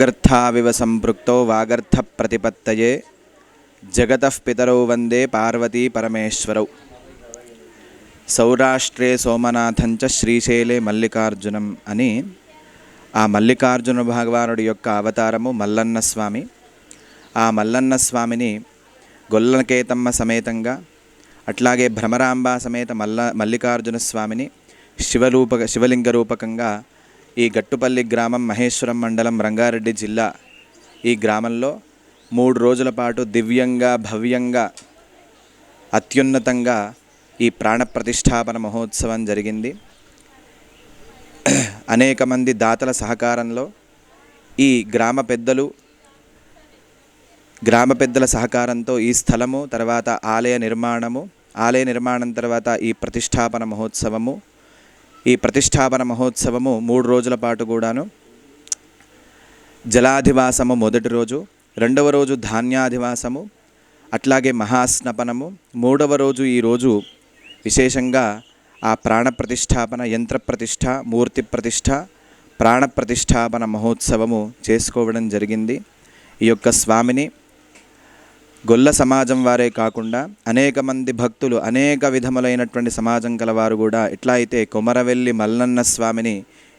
వాగర్థావివ సంపృక్తో వాగర్థ ప్రతిపత్తయే జగతః పితరౌ వందే పార్వతీ పరమేశ్వరౌ. సౌరాష్ట్రే సోమనాథంచ శ్రీశైలే మల్లికార్జునం అని ఆ మల్లికార్జున భగవానుడి యొక్క అవతారము మల్లన్న స్వామి. ఆ మల్లన్న స్వామిని గొల్లకేతమ్మ సమేతంగా, అట్లాగే భ్రమరాంబ సమేత మల్లికార్జున స్వామిని శివలింగ రూపకంగా ఈ గట్టుపల్లి గ్రామం, మహేశ్వరం మండలం, రంగారెడ్డి జిల్లా, ఈ గ్రామంలో 3 రోజుల పాటు దివ్యంగా, భవ్యంగా, అత్యున్నతంగా ఈ ప్రాణప్రతిష్ఠాపన మహోత్సవం జరిగింది. అనేక మంది దాతల సహకారంలో ఈ గ్రామ పెద్దల సహకారంతో ఈ స్థలము, తర్వాత ఆలయ నిర్మాణం తర్వాత ఈ ప్రతిష్ఠాపన మహోత్సవము. ఈ ప్రతిష్ఠాపన మహోత్సవము 3 రోజుల పాటు కూడాను జలాధివాసము మొదటి రోజు, 2వ రోజు ధాన్యాధివాసము, అట్లాగే మహాస్నపనము, 3వ రోజు ఈరోజు విశేషంగా ఆ ప్రాణప్రతిష్ఠాపన, యంత్రప్రతిష్ఠ, మూర్తి ప్రతిష్ఠ, ప్రాణప్రతిష్ఠాపన మహోత్సవము చేసుకోవడం జరిగింది. ఈ యొక్క స్వామిని గొల్ల సమాజం వారే కాకుండా అనేక మంది భక్తులు, అనేక విధములైనటువంటి సమాజం కలవారు కూడా ఎట్లా అయితే కొమరవెల్లి మల్లన్న స్వామిని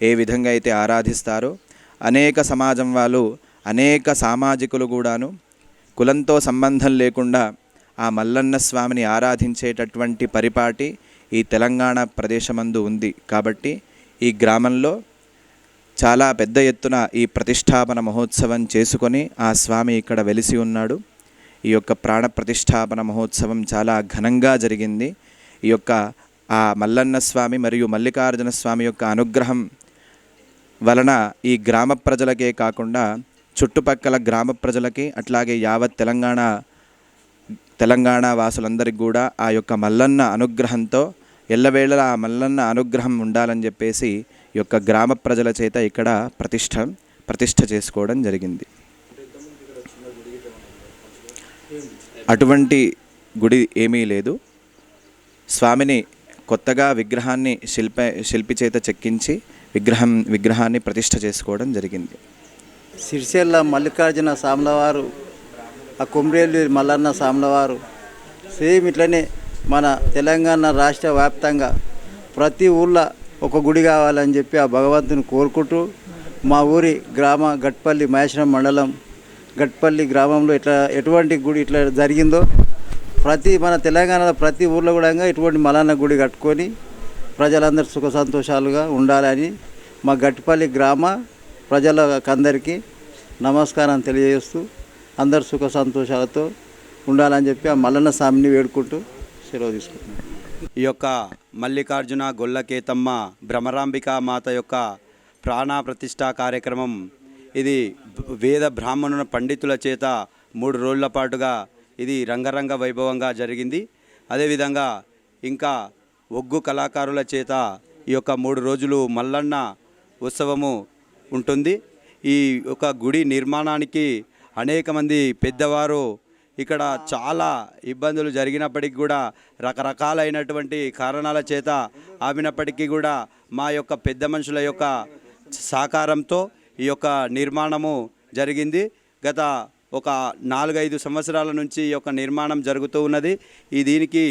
ఏ విధంగా అయితే ఆరాధిస్తారో, అనేక సమాజం వాళ్ళు, అనేక సామాజికులు కూడాను కులంతో సంబంధం లేకుండా ఆ మల్లన్న స్వామిని ఆరాధించేటటువంటి పరిపాటి ఈ తెలంగాణ ప్రదేశమందు ఉంది. కాబట్టి ఈ గ్రామంలో చాలా పెద్ద ఎత్తున ఈ ప్రతిష్ఠాపన మహోత్సవం చేసుకొని ఆ స్వామి ఇక్కడ వెలిసి ఉన్నాడు. ఈ యొక్క ప్రాణ ప్రతిష్ఠాపన మహోత్సవం చాలా ఘనంగా జరిగింది. ఈ యొక్క ఆ మల్లన్న స్వామి మరియు మల్లికార్జున స్వామి యొక్క అనుగ్రహం వలన ఈ గ్రామ ప్రజలకే కాకుండా చుట్టుపక్కల గ్రామ ప్రజలకి, అట్లాగే యావత్ తెలంగాణ వాసులందరికీ కూడా ఆ యొక్క మల్లన్న అనుగ్రహంతో ఎల్లవేళలా ఆ మల్లన్న అనుగ్రహం ఉండాలని చెప్పేసి ఈ యొక్క గ్రామ ప్రజల చేత ఇక్కడ ప్రతిష్ఠ చేసుకోవడం జరిగింది. అటువంటి గుడి ఏమీ లేదు. స్వామిని కొత్తగా విగ్రహాన్ని శిల్పి చేత చెక్కించి విగ్రహాన్ని ప్రతిష్ఠ చేసుకోవడం జరిగింది. సిరిసిల్ల మల్లికార్జున సామ్లవారు, ఆ కొమ్రేలి మల్లన్న సామ్లవారు సేమ్ ఇట్లనే మన తెలంగాణ రాష్ట్ర వ్యాప్తంగా ప్రతి ఊళ్ళో ఒక గుడి కావాలని చెప్పి ఆ భగవంతుని కోరుకుంటూ మా ఊరి గ్రామ గట్పల్లి, మహేశ్వరం మండలం గట్పల్లి గ్రామంలో ఎటువంటి గుడి ఇట్లా జరిగిందో మన తెలంగాణలో ప్రతి ఊర్లో కూడా ఇటువంటి మల్లన్న గుడి కట్టుకొని ప్రజలందరూ సుఖ సంతోషాలుగా ఉండాలని మా గట్పల్లి గ్రామ ప్రజలకందరికీ నమస్కారం తెలియజేస్తూ అందరు సుఖ సంతోషాలతో ఉండాలని చెప్పి ఆ మల్లన్న స్వామిని వేడుకుంటూ సెలవు తీసుకుంటున్నాను. ఈ యొక్క మల్లికార్జున గొల్లకేతమ్మ భ్రమరాంబిక మాత యొక్క ప్రాణ ప్రతిష్ఠా కార్యక్రమం ఇది వేద బ్రాహ్మణుల పండితుల చేత 3 రోజుల పాటుగా ఇది రంగరంగ వైభవంగా జరిగింది. అదేవిధంగా ఇంకా ఒగ్గు కళాకారుల చేత ఈ యొక్క 3 రోజులు మల్లన్న ఉత్సవము ఉంటుంది. ఈ యొక్క గుడి నిర్మాణానికి అనేక మంది పెద్దవారు ఇక్కడ చాలా ఇబ్బందులు జరిగినప్పటికీ కూడా, రకరకాలైనటువంటి కారణాల చేత ఆపినప్పటికీ కూడా మా యొక్క పెద్ద మనుషుల యొక్క సహకారంతో ఈ యొక్క నిర్మాణము జరిగింది. గత ఒక 4-5 సంవత్సరాల నుంచి ఈ యొక్క నిర్మాణం జరుగుతూ ఉన్నది. దీనికి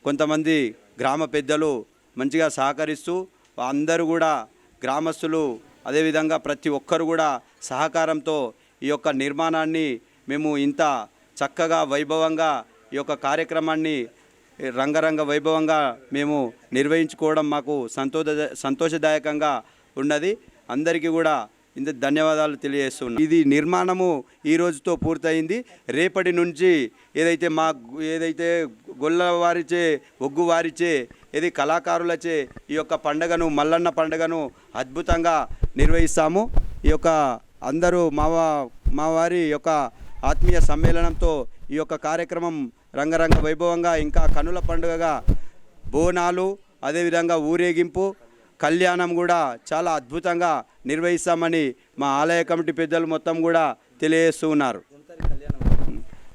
కొంతమంది గ్రామ పెద్దలు మంచిగా సహకరిస్తూ, అందరూ కూడా గ్రామస్తులు, అదేవిధంగా ప్రతి ఒక్కరు కూడా సహకారంతో ఈ యొక్క నిర్మాణాన్ని మేము ఇంత చక్కగా వైభవంగా ఈ యొక్క కార్యక్రమాన్ని రంగరంగ వైభవంగా మేము నిర్వహించుకోవడం మాకు సంతోషదాయకంగా ఉన్నది. అందరికీ కూడా ఇంత ధన్యవాదాలు తెలియజేస్తున్నాం. ఇది నిర్మాణము ఈ రోజుతో పూర్తయింది. రేపటి నుంచి ఏదైతే గొల్ల వారిచే, ఒగ్గు వారిచే, కళాకారులచే ఈ యొక్క పండుగను, మల్లన్న పండుగను అద్భుతంగా నిర్వహిస్తాము. ఈ యొక్క అందరూ మా వారి యొక్క ఆత్మీయ సమ్మేళనంతో ఈ యొక్క కార్యక్రమం రంగరంగ వైభవంగా, ఇంకా కనుల పండుగగా బోనాలు, అదేవిధంగా ఊరేగింపు, కళ్యాణం కూడా చాలా అద్భుతంగా నిర్వహిస్తామని మా ఆలయ కమిటీ పెద్దలు మొత్తం కూడా తెలియజేస్తూ ఉన్నారు.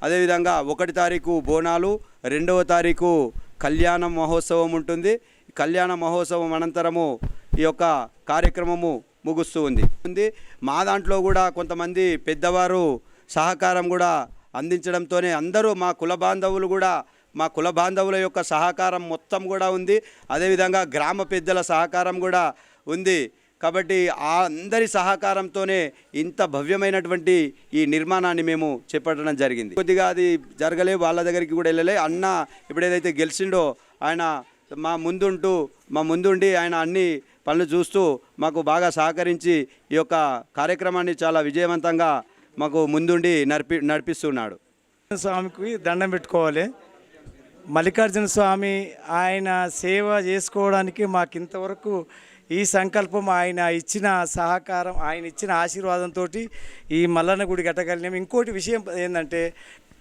అదేవిధంగా 1వ తారీఖు బోనాలు, 2వ తారీఖు కళ్యాణ మహోత్సవం ఉంటుంది. కళ్యాణ మహోత్సవం అనంతరము ఈ యొక్క కార్యక్రమము ముగుస్తూ ఉంది. మా దాంట్లో కూడా కొంతమంది పెద్దవారు సహకారం కూడా అందించడంతోనే అందరూ మా కుల బాంధవుల యొక్క సహకారం మొత్తం కూడా ఉంది. అదేవిధంగా గ్రామ పెద్దల సహకారం కూడా ఉంది. కాబట్టి ఆ అందరి సహకారంతోనే ఇంత భవ్యమైనటువంటి ఈ నిర్మాణాన్ని మేము చేపట్టడం జరిగింది. కొద్దిగా అది జరగలే, వాళ్ళ దగ్గరికి కూడా వెళ్ళలే. అన్న ఇప్పుడు ఏదైతే గెలిచిండో ఆయన మా ముందుండి ఆయన అన్ని పనులు చూస్తూ మాకు బాగా సహకరించి ఈ యొక్క కార్యక్రమాన్ని చాలా విజయవంతంగా మాకు ముందుండి నడిపిస్తున్నాడు. స్వామికి దండం పెట్టుకోవాలి. మల్లికార్జున స్వామి ఆయన సేవ చేసుకోవడానికి మాకు ఇంతవరకు ఈ సంకల్పం, ఆయన ఇచ్చిన సహకారం, ఆయన ఇచ్చిన ఆశీర్వాదంతో ఈ మల్లన్న గుడి కట్టగలిగాం. ఇంకోటి విషయం ఏంటంటే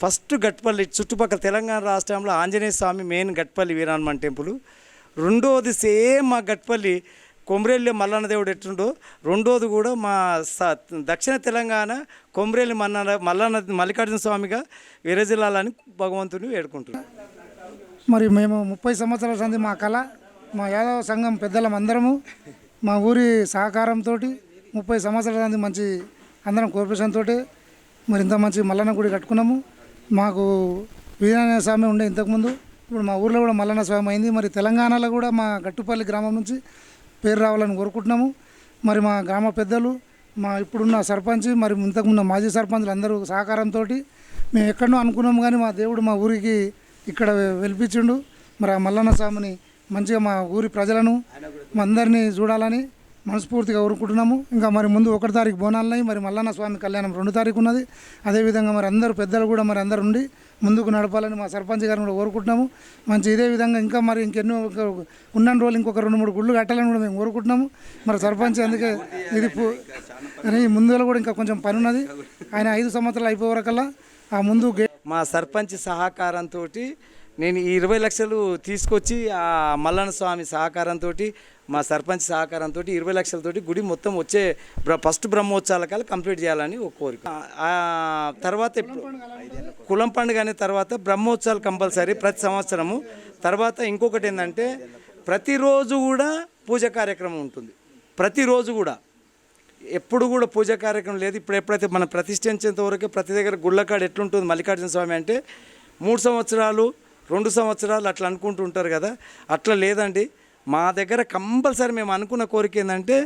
ఫస్ట్ గట్పల్లి చుట్టుపక్కల తెలంగాణ రాష్ట్రంలో ఆంజనేయ స్వామి మెయిన్ గట్పల్లి వీరహనుమాన్ టెంపుల్. రెండోది సేమ్ మా గట్పల్లి కొమ్రేలి మల్లన్న దేవుడు ఎట్టుండో రెండోది కూడా మా దక్షిణ తెలంగాణ కొమ్రేలి మల్లికార్జున స్వామిగా విరజిల్లాలని భగవంతుని వేడుకుంటున్నాం. మరి మేము 30 సంవత్సరాల సంది మా కళ, మా యాదవ సంఘం పెద్దలం అందరము మా ఊరి సహకారంతో 30 సంవత్సరాల సంది మంచి అందరం కోఆపరేషన్ తోటి మరి ఇంత మంచి మల్లన్న గుడి కట్టుకున్నాము. మాకు వీరాంజనేయ స్వామి ఉండే ఇంతకుముందు, ఇప్పుడు మా ఊర్లో కూడా మల్లన్న స్వామి అయింది. మరి తెలంగాణలో కూడా మా గట్టుపల్లి గ్రామం నుంచి పేరు రావాలని కోరుకుంటున్నాము. మరి మా గ్రామ పెద్దలు, మా ఇప్పుడున్న సర్పంచ్, మరి ఇంతకుముందు మాజీ సర్పంచులు అందరూ సహకారంతో మేము ఎక్కడనో అనుకున్నాము, కానీ మా దేవుడు మా ఊరికి ఇక్కడ వెలిపించిండు. మరి ఆ మల్లన్న స్వామిని మంచిగా మా ఊరి ప్రజలను మా అందరినీ చూడాలని మనస్ఫూర్తిగా కోరుకుంటున్నాము. ఇంకా మరి ముందు 1 తారీఖు బోనాలున్నాయి. మరి మల్లన్న స్వామి కళ్యాణం 2 తారీఖు ఉన్నది. అదేవిధంగా మరి అందరూ పెద్దలు కూడా మరి అందరు ఉండి ముందుకు నడపాలని మా సర్పంచ్ గారిని కూడా కోరుకుంటున్నాము. మంచి ఇదే విధంగా ఇంకా మరి ఇంకెన్నో ఉన్న రోజులు ఇంకొక 2-3 గుళ్ళు కట్టాలని కూడా మేము కోరుకుంటున్నాము. మరి సర్పంచ్ అందుకే ఇది అని ముందులో కూడా ఇంకా కొంచెం పని ఉన్నది. ఆయన 5 సంవత్సరాలు అయిపోయే వరకల్లా ఆ ముందు మా సర్పంచ్ సహకారంతో నేను ఈ 20 లక్షలు తీసుకొచ్చి ఆ మల్లన్న స్వామి సహకారంతో, మా సర్పంచ్ సహకారంతో 20 లక్షలతోటి గుడి మొత్తం వచ్చే ఫస్ట్ బ్రహ్మోత్సవాల కంప్లీట్ చేయాలని ఒక కోరిక. తర్వాత కులం పండుగ అనే తర్వాత బ్రహ్మోత్సవాలు కంపల్సరీ ప్రతి సంవత్సరము. తర్వాత ఇంకొకటి ఏంటంటే ప్రతిరోజు కూడా పూజ కార్యక్రమం ఉంటుంది. ప్రతిరోజు కూడా ఎప్పుడు కూడా పూజా కార్యక్రమం లేదు. ఇప్పుడు ఎప్పుడైతే మనం ప్రతిష్ఠించేంత వరకే ప్రతి దగ్గర గుళ్ళకాడ ఎట్లుంటుంది మల్లికార్జున స్వామి అంటే 3 సంవత్సరాలు 2 సంవత్సరాలు అట్లా అనుకుంటూ ఉంటారు కదా, అట్లా లేదండి. మా దగ్గర కంపల్సరీ మేము అనుకున్న కోరిక ఏంటంటే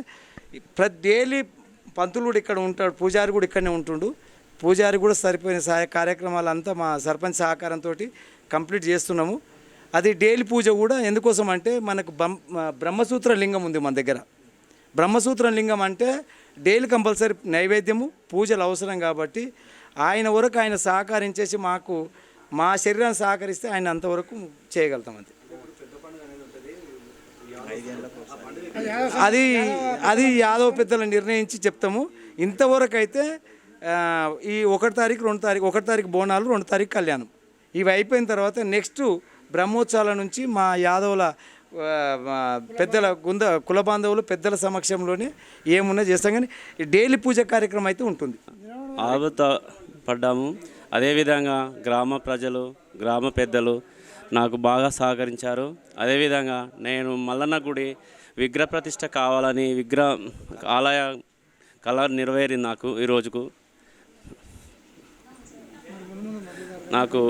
డైలీ పంతులు కూడా ఇక్కడ ఉంటాడు, పూజారి కూడా ఇక్కడనే ఉంటుండు. పూజారి కూడా సరిపోయిన కార్యక్రమాలంతా మా సర్పంచ్ సహకారంతో కంప్లీట్ చేస్తున్నాము. అది డైలీ పూజ కూడా ఎందుకోసం అంటే మనకు బ్రహ్మసూత్ర లింగం ఉంది మన దగ్గర. బ్రహ్మసూత్ర లింగం అంటే డైలీ కంపల్సరీ నైవేద్యము పూజలు అవసరం కాబట్టి ఆయన వరకు ఆయన సహకరించేసి మాకు మా శరీరాన్ని సహకరిస్తే ఆయన అంతవరకు చేయగలుగుతాం. అంతే. అది యాదవ పెద్దలు నిర్ణయించి చెప్తాము. ఇంతవరకు అయితే ఈ 1 తారీఖు 2 తారీఖు 1 తారీఖు బోనాలు 2 తారీఖు కళ్యాణం ఇవి అయిపోయిన తర్వాత నెక్స్ట్ బ్రహ్మోత్సవాల నుంచి మా యాదవుల పెద్దల కుల బాంధవులు పెద్దల సమక్షంలోనే ఏమున్నా చేస్తాం. కానీ డైలీ పూజ కార్యక్రమం అయితే ఉంటుంది. పడ్డాము. అదేవిధంగా గ్రామ ప్రజలు, గ్రామ పెద్దలు నాకు బాగా సహకరించారు. అదేవిధంగా నేను మల్లన్న గుడి విగ్రహ ప్రతిష్ట కావాలని ఆలయ కళ నెరవేరింది నాకు ఈ రోజుకు. నాకు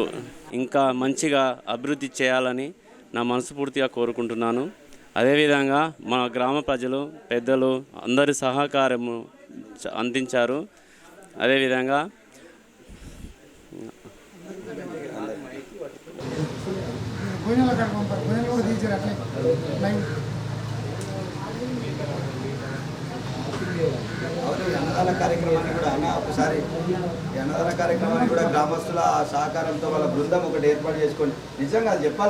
ఇంకా మంచిగా అభివృద్ధి చేయాలని నా మనస్ఫూర్తిగా కోరుకుంటున్నాను. అదేవిధంగా మా గ్రామ ప్రజలు పెద్దలు అందరి సహకారము అందించారు. అదేవిధంగా అన్నదాన కార్యక్రమాన్ని కూడా ఒకసారి అన్నదాన కార్యక్రమాన్ని కూడా గ్రామస్తుల సహకారంతో వాళ్ళ బృందం ఒకటి ఏర్పాటు చేసుకొని నిజంగా అది చెప్పాలి.